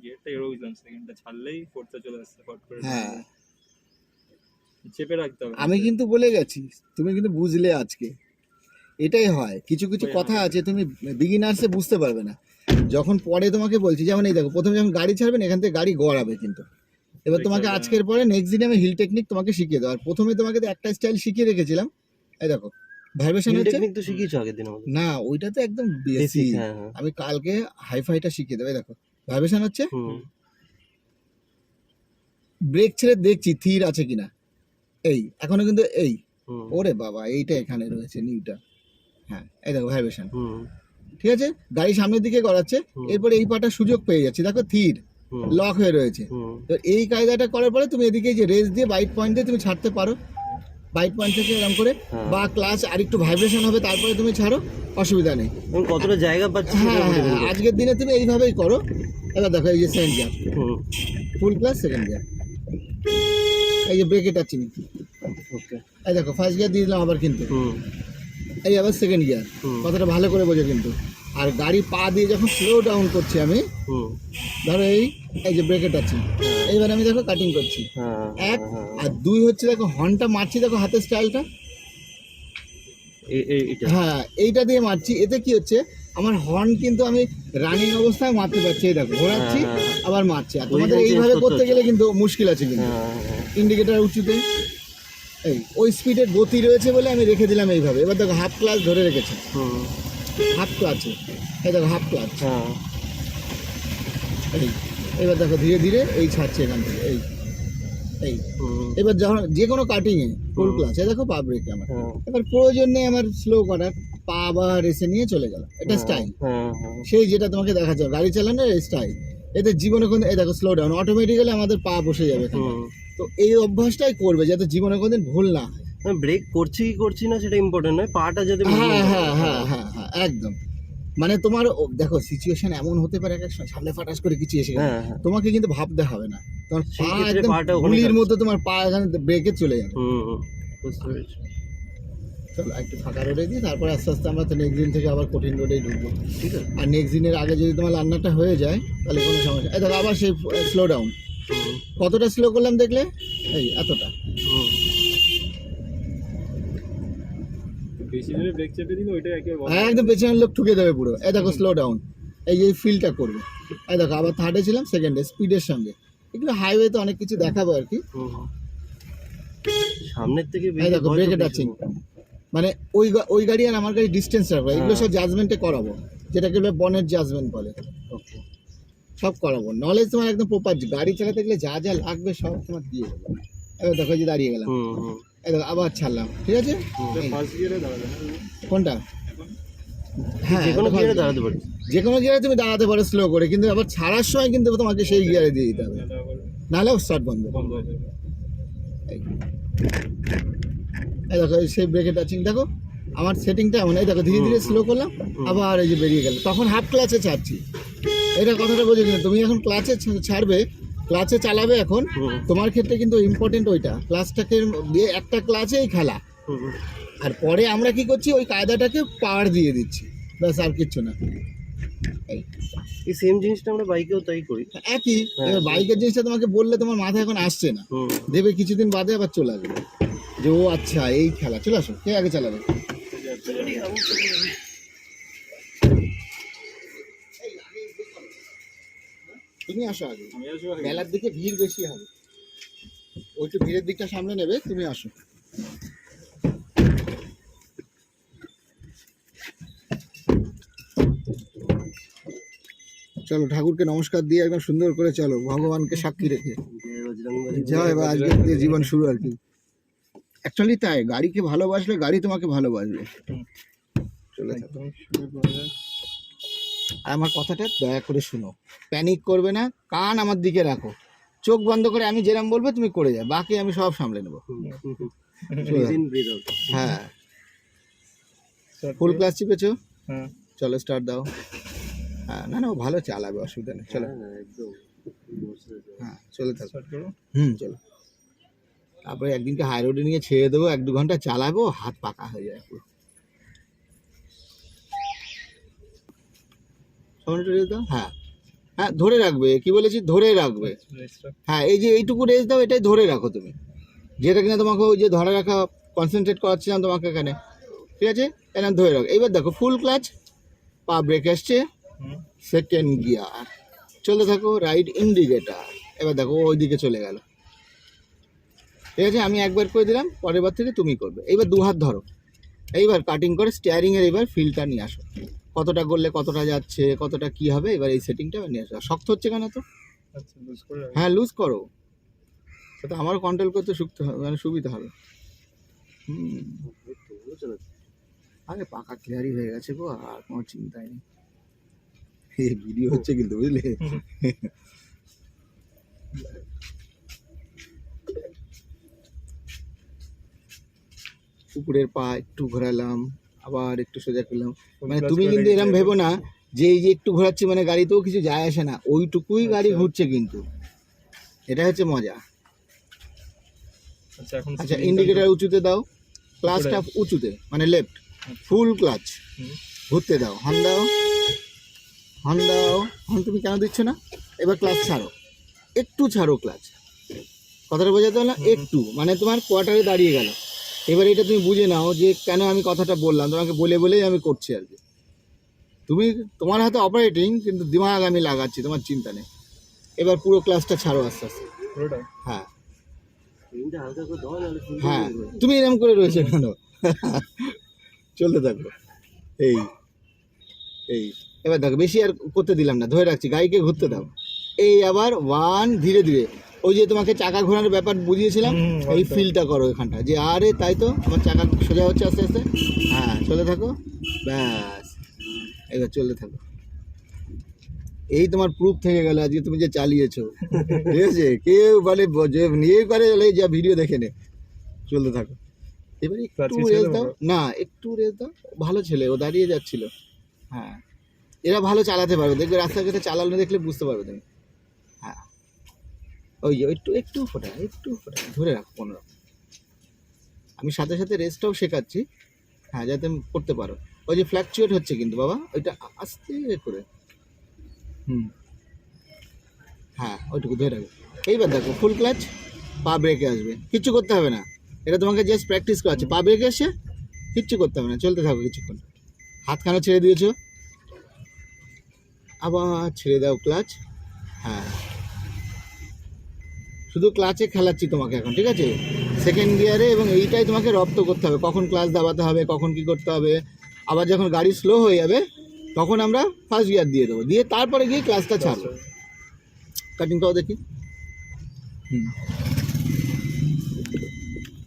গিয়ারটা এড়ে বুঝলাম, সেকেন্ডটা ছাড়লেই ফোর্থটা চলে আসছে ফট করে। হ্যাঁ চেপে রাখতে হবে। আমি কিন্তু বলে গেছি, তুমি কিন্তু বুঝলে আজকে। এটাই হয়, কিছু কিছু কথা আছে তুমি বিগিনার্সে বুঝতে পারবে না, যখন পরে তোমাকে বলছি। যেমন এই দেখো, প্রথমে যখন গাড়ি ছাড়বেন এখান থেকে গাড়ি গড়াবে কিন্তু। এবার তোমাকে আজকের পরে নেক্সট দিনে আমি হিল টেকনিক তোমাকে শিখিয়ে দেবো। আর প্রথমে তোমাকে তো একটা স্টাইল শিখিয়ে রেখেছিলাম, এই দেখো ভাইব্রেশন হচ্ছে টেকনিক তো শিখিয়েছো আগের দিন আমাদের। না, ওইটা তো একদম বেসিক। হ্যাঁ হ্যাঁ আমি কালকে হাইফাইটা শিখিয়ে দেবো। এই দেখো ভাইব্রেশন হচ্ছে, হুম ব্রেক ছেড়ে দেখছি থির আছে কিনা। এই এখনো কিন্তু এই, হুম ওরে বাবা এইটা এখানে রয়েছে নিউটা। হ্যাঁ এই দেখো ভাইব্রেশন, হুম ঠিক আছে। গাড়ি সামনের দিকে গড়াচ্ছে, এরপরে এই পাটা সুযোগ পেয়ে যাচ্ছে, দেখো থির হুম লক হয়ে রয়েছে। হুম তো এই কায়দাটা করার পরে তুমি এদিকে যে রেস দিয়ে বাইট পয়েন্ট দিয়ে তুমি ছাড়তে পারো, বাইট পয়েন্ট থেকে এরকম করে, হ্যাঁ। বা ক্লাচ আর একটু ভাইব্রেশন হবে তারপরে তুমি ছাড়ো, অসুবিধা নেই। এবং কতটা জায়গা পাচ্ছি হ্যাঁ সেটা হ্যাঁ বলে দেবো। আজকের দিনে তুমি এইভাবেই করো। এবার দেখো এই যে সেকেন্ড গিয়ার, হুম ফুল ক্লাস সেকেন্ড গিয়ার, এই যে ব্রেকে টাচিং, ওকে এই দেখো ফার্স্ট গিয়ার দিয়ে দিলাম আবার কিন্তু, হুম এই আবার সেকেন্ড গিয়ার। হুম। কথাটা ভালো করে বোঝো কিন্তু। আর গাড়ি পা দিয়ে যখন স্লো ডাউন করছি আমি, হুম ধরো এই এই যে ব্রেকে টাচিং, এইবার আমি দেখো কাটিং করছি হ্যাঁ এক। হ্যাঁ আর দুই হচ্ছে দেখো হর্নটা মারছি, দেখো হাতের স্টাইলটা, এইটা হ্যাঁ এইটা দিয়ে মারছি। এতে কি হচ্ছে, আমার হর্ন কিন্তু আমি রানিং অবস্থায় মারতে পারছি। এই দেখো ঘোরাচ্ছি হ্যাঁ। আবার মারছি। আর ওই তোমাদের change এইভাবে করতে করতে হচ্ছে। গেলে কিন্তু মুশকিল আছে কিন্তু। হ্যাঁ ইন্ডিকেটার উঁচুতে, এই ওই স্পিডের গতি রয়েছে বলে আমি রেখে দিলাম এইভাবে। এবার দেখো হাফ ক্লাচ ধরে রেখেছে, হুম হাফ ক্লাচে, এই দেখো হাফ ক্লাচ, হ্যাঁ এই এবার দেখো ধীরে ধীরে এই ছাড়ছে এখান থেকে, এই এই হুম এবার যখন যে কোনো কাটিংয়ে ফুল হুম। ক্লাচ, এই দেখো পা ব্রেক আমার। হ্যাঁ এবার প্রয়োজন নেই আমার স্লো করার, পা আবার রেসে নিয়ে চলে গেল, এটা স্টাইল। হ্যাঁ হ্যাঁ সেই যেটা তোমাকে দেখাচ্ছে গাড়ি চালানোর স্টাইল। এতে জীবনে কোনো, এই দেখো স্লো ডাউন, অটোমেটিক্যালি আমাদের পা বসে যাবে এখানে। হুম। তো এই অভ্যাসটাই করবে যাতে জীবনে কোনোদিন ভুল না হয়। ব্রেক করছি কি করছি না সেটা ইম্পর্টেন্ট নয়, পাটা যদি হ্যাঁ হ্যাঁ হ্যাঁ হ্যাঁ হ্যাঁ একদম। মানে তোমার দেখো সিচুয়েশন এমন হতে পারে এক এক সময় সামনে ফাটাস করে কিছু এসে গেছে, হ্যাঁ হ্যাঁ তোমাকে কিন্তু ভাবতে হবে না, তোমার সেই পা ক্ষেত্রে একদম পাটা ওখানে গুলির থাকছে। মতো তোমার পা এখানে ব্রেকে চলে যাবে। হুম বুঝতে পেরেছি। চলো একটু ফাঁকা রোডে দিই, তারপরে আস্তে আস্তে আমরা তো নেক্সট দিন থেকে আবার কঠিন রোডেই ঢুকবো। ঠিক আছে আর নেক্সট দিনের আগে যদি তোমার রান্নাটা হয়ে যায় তাহলে কোনো সমস্যা। এই দেখো আবার সেই স্লো ডাউন, হুম কতটা স্লো করলাম দেখলে, এই এতটা। হুম বেশি জোরে ব্রেক চেপে দিলে ওইটা একেবারে হ্যাঁ একদম পেছনের লোক ঠুকে দেবে পুরো। এই দেখো স্লো ডাউন, এই যে ফিলটা করবে। এই দেখো আবার থার্ডে ছিলাম, সেকেন্ডে স্পিডের সঙ্গে। এগুলো হাইওয়েতে অনেক কিছু দেখাবো আর কি। হুম। সামনের থেকে এই দেখো ব্রেকে টাচিং, মানে ওই গাড়ি আর আমার গাড়ি ডিস্টেন্স রাখবো, এগুলো সব জাজমেন্টে করাবো, যেটাকে বলে বনেট জাজমেন্ট বলে। ওকে সব করাবো, নলেজ তোমার একদম প্রপার। গাড়ি চালাতে গেলে যা যা লাগবে সব তোমার দিয়ে দেবো। এবার দেখো এই যে দাঁড়িয়ে গেলাম, হুম হুম এই দেখো আবার ছাড়লাম, ঠিক আছে। এই, ফার্স্ট গিয়ারে দাঁড়াবে না কোনটা? হ্যাঁ যে কোনো এটা গিয়ারে ভালো। দাঁড়াতে পারি। যে কোনো গিয়ারে তুমি দাঁড়াতে পারো স্লো করে, কিন্তু আবার ছাড়ার সময় কিন্তু তোমাকে সেই গিয়ারে দিয়ে দিতে হবে, এটা আবার নাহলে স্টার্ট বন্ধ। বন্ধ হয়ে যাবে। এই দেখো এই সেই ব্রেকে টাচিং, দেখো আমার সেটিংটা এমন। এই দেখো ধীরে ধীরে স্লো করলাম, আবার এই যে বেরিয়ে গেল, তখন হাফ ক্লাচে ছাড়ছি। এটা কথাটা বোঝো কিনা, তুমি এখন ক্লাচে ছাড়বে, ক্লাচে চালাবে এখন, হুম তোমার ক্ষেত্রে কিন্তু ইম্পর্টেন্ট ওইটা, ক্লাচটাকে দিয়ে একটা ক্লাচেই খেলা। হুম হুম। আর পরে আমরা কি করছি, ওই কায়দাটাকে পাওয়ার দিয়ে দিচ্ছি, ব্যাস আর কিচ্ছু না। এই সেম জিনিসটা আমরা বাইকেও তাই করি। একই। এবার বাইকের জিনিসটা তোমাকে বললে তোমার মাথায় এখন আসছে না, হুম দেবে কিছুদিন বাদে আবার চলে আসবে যে ও আচ্ছা এই খেলা। চলে আসো, কে আগে চালাবে? তুমি আসো আগে, আমি আসবো আগে। মেলার দিকে ভিড় বেশি হবে, ওই একটু ভিড়ের দিকটা সামনে নেবে, তুমি আসো। চলো ঠাকুরকে নমস্কার দিয়ে একদম সুন্দর করে চলো, ভগবানকে সাক্ষী রেখে। জয় বা আজকে দিয়ে জীবন শুরু আর কি। অ্যাকচুয়ালি তাই, গাড়িকে ভালোবাসলে গাড়ি তোমাকে ভালোবাসবে। চলে থাকো। একদম শুরু করে দেয়। আর আমার কথাটা দয়া করে শুনো, প্যানিক করবে না, কান আমার দিকে রাখো, চোখ বন্ধ করে আমি যেরকম বলবো তুমি করে যাও, বাকি আমি সব সামলে নেবো। হ্যাঁ ফুল ক্লাস চিপেছো, হ্যাঁ চলো স্টার্ট দাও। হ্যাঁ না না ও ভালো চালাবে, অসুবিধা নেই, চলো। হ্যাঁ চলে থাকো, স্টার্ট করো। চলো। তারপরে একদিনকে হাই রোডে নিয়ে ছেড়ে দেবো, 1-2 ঘন্টা চালাবো, হাত পাকা হয়ে যায় পুরো। সামনে দাও, হ্যাঁ হ্যাঁ ধরে রাখবে, কি বলেছি, ধরে রাখবে। হ্যাঁ এই যে এইটুকু রেস দাও, এটাই ধরে রাখো তুমি, যেটা কিনা তোমাকে ওই যে ধরে রাখা কনসেন্ট্রেট করাচ্ছিলাম তোমাকে এখানে, ঠিক আছে, এরকম ধরে রাখো। এইবার দেখো ফুল ক্লাচ, পা ব্রেক আসছে, সেকেন্ড গিয়ার, চলতে থাকো, রাইট ইন্ডিকেটার। এবার দেখো ওই দিকে চলে গেল, ঠিক আছে, আমি একবার করে দিলাম, পরের বার থেকে তুমি করবে। এইবার দু হাত ধরো, এইবার কাটিং করে স্টিয়ারিংয়ের এইবার ফিলটা নিয়ে আসো, কতটা করলে কতটা যাচ্ছে, কতটা কি হবে, এবার এই সেটিংটা নিয়ে আসো। শক্ত হচ্ছে কেন তো? আচ্ছা লুজ করে রাখো। হ্যাঁ লুজ করো, সেটা আমারও কন্ট্রোল করতে মানে সুবিধা হবে। আরে পাকা ক্লিয়ারই হয়ে গেছে গো, আর কোনো চিন্তাই নেই। এই ভিডিও হচ্ছে কিন্তু, বুঝলে। কুকুরের পা একটু ঘোরালাম, আবার একটু সোজা করলাম, মানে তুমি কিন্তু এরকম ভেবো না যে এই যে একটু ঘোরাচ্ছি মানে গাড়িতেও কিছু যায় আসে না, ওইটুকুই গাড়ি ঘুরছে কিন্তু, এটা হচ্ছে মজা। আচ্ছা এখন আচ্ছা ইন্ডিকেটার উঁচুতে দাও, ক্লাচটা উঁচুতে মানে লেফট, ফুল ক্লাচ ঘুরতে দাও, হর্ন দাও, হর্ন দাও, হর্ন তুমি কেন দিচ্ছ না? এবার ক্লাচ ছাড়ো, একটু ছাড়ো ক্লাচ, কথাটা বোঝাতে হলো একটু, মানে তোমার কোয়ার্টারে দাঁড়িয়ে গেল। এবার এটা তুমি বুঝে নাও যে কেন আমি কথাটা বললাম, তোমাকে বলে বলেই আমি করছি আর কি। তুমি তোমার হাতে অপারেটিং, কিন্তু দিমাগ আমি লাগাচ্ছি, তোমার চিন্তা নেই। এবার পুরো ক্লাসটা ছাড়ো আস্তে আস্তে। পুরোটা হ্যাঁ তিনটা হালকা করে দাও, নাহলে ফুল হ্যাঁ, তুমি এরকম করে রয়েছে কেন? চলতে থাকো, এই এই এবার দেখো বেশি আর করতে দিলাম না, ধরে রাখছি, গাড়িকে ঘুরতে দাও। এই আবার ওয়ান, ধীরে ধীরে, ওই যে তোমাকে চাকা ঘোরানোর ব্যাপার বুঝিয়েছিলাম, এই ফিলটা করো এখানটা, যে আরে তাই তো আমার চাকা সোজা হচ্ছে আস্তে আস্তে। হ্যাঁ চলে থাকো, ব্যাস, এবার চলতে থাকো। এই তোমার প্রুফ থেকে গেল আজকে তুমি যে চালিয়েছো, ঠিক আছে, কেউ বলে যে নিয়েই করে যা ভিডিও দেখে নে, চলতে থাকো। এবারে একটু রেস দাও, না একটু রেস দাও, ভালো ছেলে, ও দাঁড়িয়ে যাচ্ছিল। হ্যাঁ এরা ভালো চালাতে পারবে, দেখবে রাস্তাঘাটে চালানো দেখলে বুঝতে পারবে তুমি। হ্যাঁ ওই যে একটু একটু ফোটা, একটু ফোটা, ধরে রাখো কোনো রকম। আমি সাথে সাথে রেসটাও শেখাচ্ছি, হ্যাঁ যাতে করতে পারো। ওই যে ফ্ল্যাকচুয়েট হচ্ছে কিন্তু বাবা, ওইটা আস্তে করে, হ্যাঁ ওইটুকু ধরে রাখো। এইবার দেখো ফুল ক্লাচ, পা ব্রেকে আসবে, কিচ্ছু করতে হবে না, এটা তোমাকে জাস্ট প্র্যাকটিস করাচ্ছে। পা ব্রেকে এসে কিচ্ছু করতে হবে না, চলতে থাকো কিছুক্ষণ। হাতখানা ছেড়ে দিয়েছো, আবার ছেড়ে দাও ক্লাচ। হ্যাঁ শুধু ক্লাচে খেলাচ্ছি তোমাকে এখন, ঠিক আছে, সেকেন্ড গিয়ারে, এবং এইটাই তোমাকে রপ্ত করতে হবে, কখন ক্লাচ দাবাতে হবে, কখন কি করতে হবে। আবার যখন গাড়ি স্লো হয়ে যাবে তখন আমরা ফার্স্ট গিয়ার দিয়ে দেবো, দিয়ে তারপরে গিয়ে ক্লাচটা ছাড়বো। কাটিং করো দেখি,